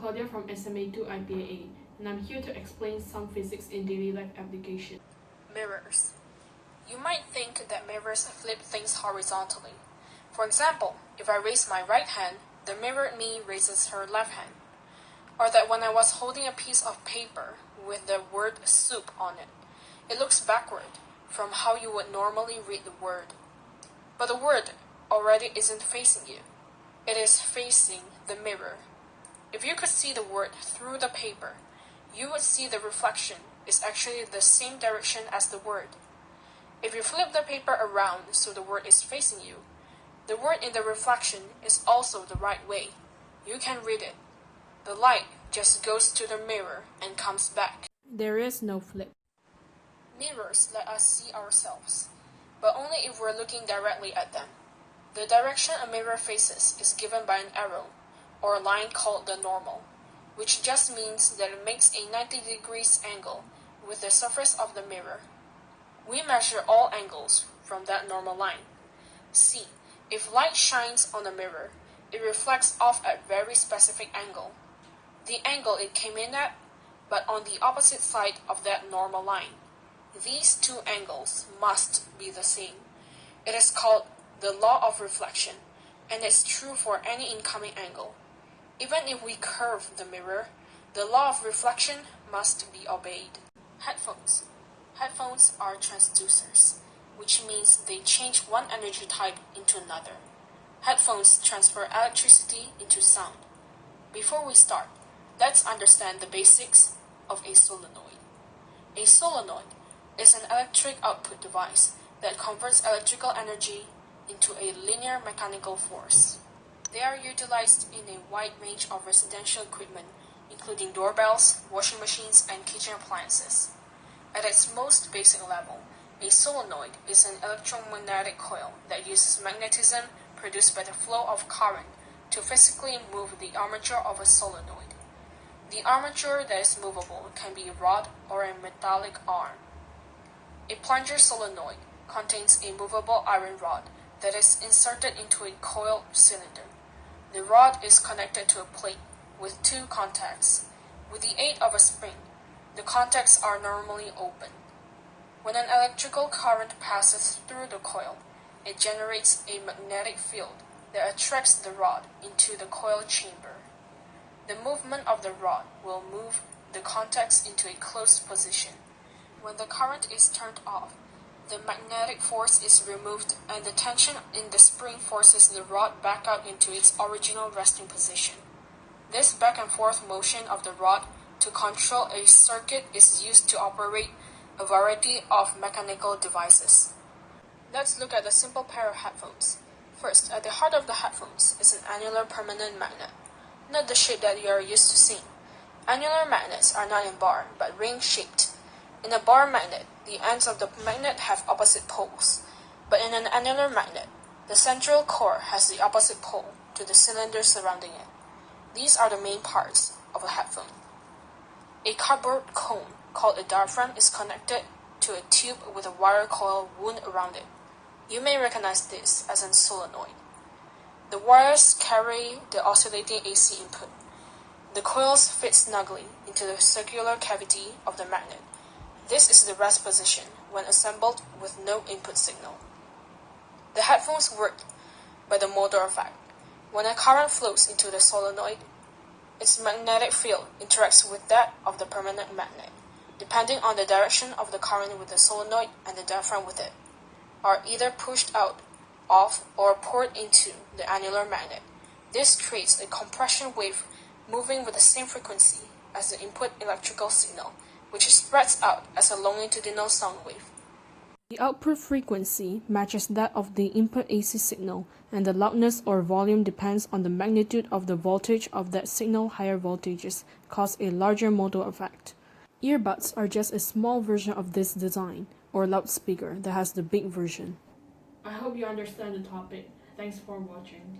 Claudia from SMA2 IPAA, and I'm here to explain some physics in daily life application. Mirrors. You might think that mirrors flip things horizontally. For example, if I raise my right hand, the mirrored me raises her left hand. Or that when I was holding a piece of paper with the word soup on it, it looks backward from how you would normally read the word. But the word already isn't facing you. It is facing the mirror. If you could see the word through the paper, you would see the reflection is actually the same direction as the word. If you flip the paper around so the word is facing you, the word in the reflection is also the right way. You can read it. The light just goes to the mirror and comes back. There is no flip. Mirrors let us see ourselves, but only if we're looking directly at them. The direction a mirror faces is given by an arrow, or a line called the normal, which just means that it makes a 90 degrees angle with the surface of the mirror. We measure all angles from that normal line. See, if light shines on a mirror, it reflects off at a very specific angle. The angle it came in at, but on the opposite side of that normal line. These two angles must be the same. It is called the law of reflection, and it's true for any incoming angle. Even if we curve the mirror, the law of reflection must be obeyed. Headphones. Headphones are transducers, which means they change one energy type into another. Headphones transfer electricity into sound. Before we start, let's understand the basics of a solenoid. A solenoid is an electric output device that converts electrical energy into a linear mechanical force. They are utilized in a wide range of residential equipment, including doorbells, washing machines, and kitchen appliances. At its most basic level, a solenoid is an electromagnetic coil that uses magnetism produced by the flow of current to physically move the armature of a solenoid. The armature that is movable can be a rod or a metallic arm. A plunger solenoid contains a movable iron rod that is inserted into a coil cylinder. The rod is connected to a plate with two contacts. With the aid of a spring, the contacts are normally open. When an electrical current passes through the coil, it generates a magnetic field that attracts the rod into the coil chamber. The movement of the rod will move the contacts into a closed position. When the current is turned off, the magnetic force is removed and the tension in the spring forces the rod back out into its original resting position. This back and forth motion of the rod to control a circuit is used to operate a variety of mechanical devices. Let's look at a simple pair of headphones. First, at the heart of the headphones is an annular permanent magnet, not the shape that you are used to seeing. Annular magnets are not in bar, but ring-shaped. In a bar magnet, the ends of the magnet have opposite poles, but in an annular magnet, the central core has the opposite pole to the cylinder surrounding it. These are the main parts of a headphone. A cardboard cone called a diaphragm is connected to a tube with a wire coil wound around it. You may recognize this as a solenoid. The wires carry the oscillating AC input. The coils fit snugly into the circular cavity of the magnet. This is the rest position when assembled with no input signal. The headphones work by the motor effect. When a current flows into the solenoid, its magnetic field interacts with that of the permanent magnet, depending on the direction of the current with the solenoid and the diaphragm with it, are either pushed out, off, or poured into the annular magnet. This creates a compression wave moving with the same frequency as the input electrical signal, which spreads out as a longitudinal sound wave. The output frequency matches that of the input AC signal, and the loudness or volume depends on the magnitude of the voltage of that signal. Higher voltages cause a larger motor effect. Earbuds are just a small version of this design, or loudspeaker that has the big version. I hope you understand the topic. Thanks for watching.